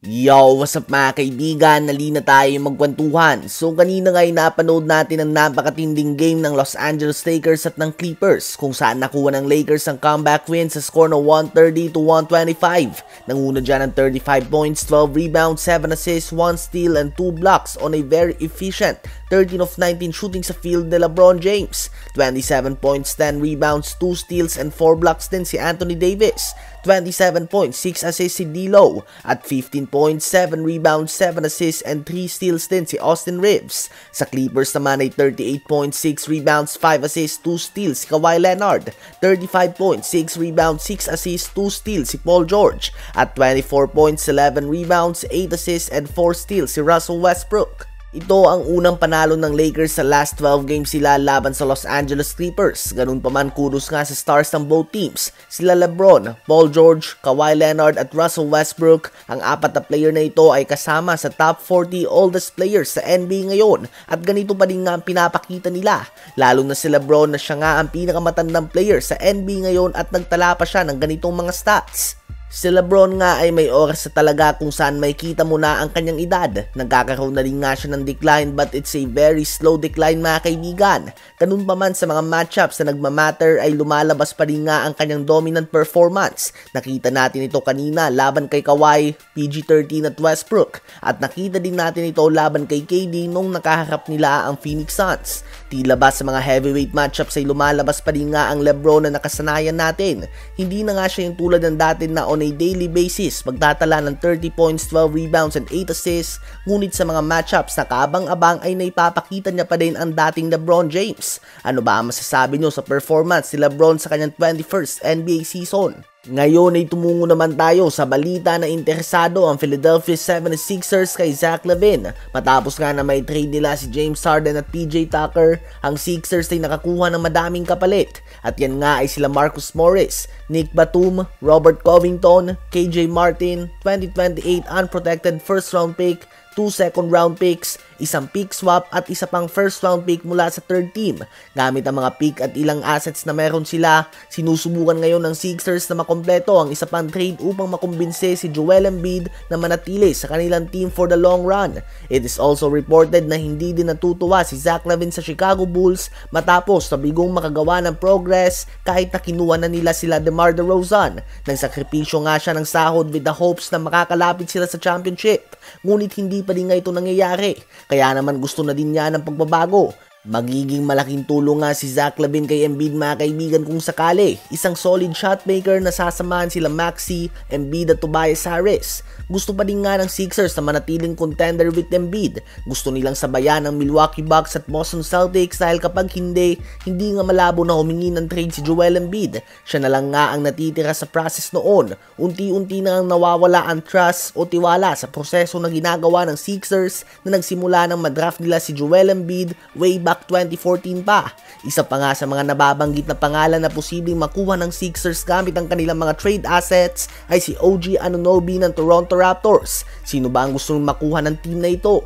Yo, what's up mga kaibigan? Nalina tayo magkwentuhan. So kanina nga ay napanood natin ang napakatinding game ng Los Angeles Lakers at ng Clippers kung saan nakuha ng Lakers ang comeback win sa score na 130-125. Nanguna dyan ng 35 points, 12 rebounds, 7 assists, 1 steal and 2 blocks on a very efficient 13 of 19 shooting sa field ni LeBron James. 27 points, 10 rebounds, 2 steals and 4 blocks din si Anthony Davis. 27 points, 6 assists si D'Lo at 15 points, 7 rebounds, 7 assists and 3 steals din si Austin Reeves. Sa Clippers naman ay 38 points, 6 rebounds, 5 assists, 2 steals si Kawhi Leonard. 35 points, 6 rebounds, 6 assists, 2 steals si Paul George. At 24 points, 11 rebounds, 8 assists and 4 steals si Russell Westbrook. Ito ang unang panalo ng Lakers sa last 12 games sila laban sa Los Angeles Clippers. Ganun pa man, kudos nga sa stars ng both teams. Sila LeBron, Paul George, Kawhi Leonard at Russell Westbrook. Ang apat na player na ito ay kasama sa top 40 oldest players sa NBA ngayon. At ganito pa din nga ang pinapakita nila. Lalo na si LeBron na siya nga ang pinakamatandang player sa NBA ngayon at nagtala pa siya ng ganitong mga stats. Si LeBron nga ay may oras sa talaga kung saan may kita mo na ang kanyang edad. Nagkakaroon na rin nga siya ng decline but it's a very slow decline mga kaibigan. Ganun pa man sa mga matchups na nagmamatter ay lumalabas pa rin nga ang kanyang dominant performance. Nakita natin ito kanina laban kay Kawhi, PG-13 at Westbrook. At nakita din natin ito laban kay KD nung nakaharap nila ang Phoenix Suns. Tila ba sa mga heavyweight matchups ay lumalabas pa rin nga ang LeBron na nakasanayan natin. Hindi na nga siya yung tulad ng dati na on a daily basis magtatala ng 30 points, 12 rebounds and 8 assists, ngunit sa mga matchups na kaabang-abang ay naipapakita niya pa din ang dating LeBron James. Ano ba ang masasabi nyo sa performance ni LeBron sa kanyang 21st NBA season? Ngayon ay tumungo naman tayo sa balita na interesado ang Philadelphia 76ers kay Zach LaVine. Matapos nga na may trade nila si James Harden at PJ Tucker, ang Sixers ay nakakuha ng madaming kapalit. At yan nga ay sila Marcus Morris, Nick Batum, Robert Covington, KJ Martin, 2028 unprotected first round pick, 2 second round picks, isang pick swap at isa pang first round pick mula sa third team. Gamit ang mga pick at ilang assets na meron sila, sinusubukan ngayon ng Sixers na makompleto ang isa pang trade upang makumbinse si Joel Embiid na manatili sa kanilang team for the long run. It is also reported na hindi din natutuwa si Zach LaVine sa Chicago Bulls matapos na bigong makagawa ng progress kahit na kinuha na nila sila DeMar DeRozan. Nagsakripisyo nga siya ng sahod with the hopes na makakalapit sila sa championship. Ngunit hindi pa din nga ito nangyayari. Kaya naman gusto na din niya ng pagbabago. Magiging malaking tulong nga si Zach LaVine kay Embiid mga kaibigan kung sakali. Isang solid shotmaker na sasamahan sila Maxey, Embiid at Tobias Harris. Gusto pa din nga ng Sixers na manatiling contender with Embiid. Gusto nilang sabayan ng Milwaukee Bucks at Boston Celtics dahil kapag hindi nga malabo na humingi ng trade si Joel Embiid. Siya na lang nga ang natitira sa process noon. Unti-unti na ang nawawala ang trust o tiwala sa proseso na ginagawa ng Sixers na nagsimula ng madraft nila si Joel Embiid way back 2014 pa. Isa pa nga sa mga nababanggit na pangalan na posibleng makuha ng Sixers gamit ang kanilang mga trade assets ay si OG Anunoby ng Toronto Raptors. Sino ba ang gustong makuha ng team na ito?